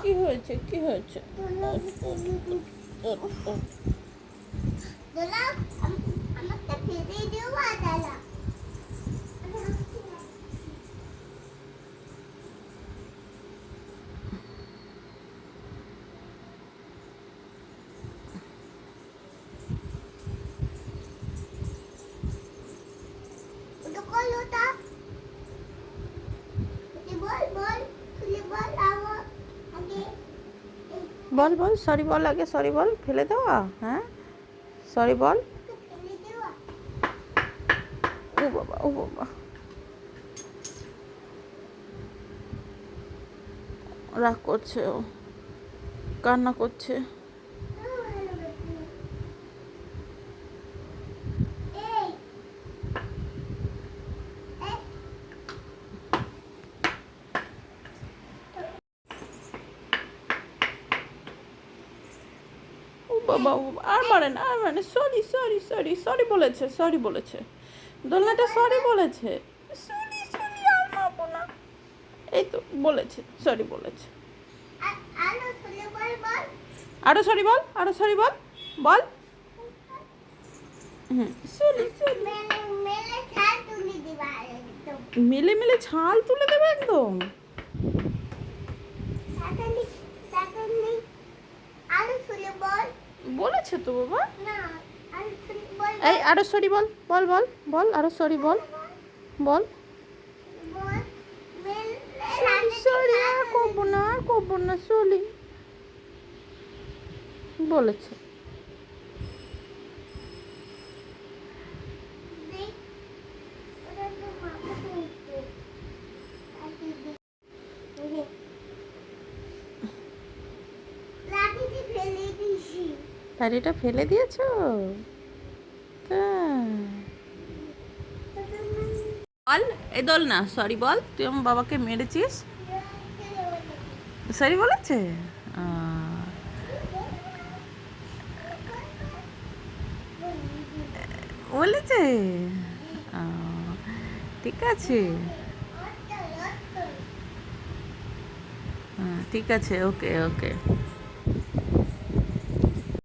কি হয়েছে কি হয়েছে? ওঠ, ওঠ, ওঠ, ওঠ, ওঠ। বল বল সরি বল, আগে সরি বল। ফেলে দেওয়া? হ্যাঁ, সরি বল। ও বাবা, ও বাবা, রাগ করছে, ও কান্না করছে। ও বাবা, ও বাবা, আর মারে না, আর মানে সরি সরি সরি সরি বলেছে, সরি বলেছে, দোলনাটা সরি বলেছে। সরি সরি, আর মারবো না। এই তো বলেছে, সরি বলেছে। আরো সরি বল, আরো সরি বল, বল। হুম, সরি সরি। মেলে মেলে ছাল তুলে দেবে একদম। বলেছে তো বাবা। এই আরো সরি বল, বল বল বল, আরো সরি বল, বল। সরি, আর করবো না, আর করবো না, সরি বলেছে। শাড়িটা ফেলে দিয়েছো? বল, এই দোল না, সরি বল, তুই আমার বাবাকে মেরেছিস। সরি বলেছে? বলেছে? ঠিক আছে, ঠিক আছে, ওকে ওকে।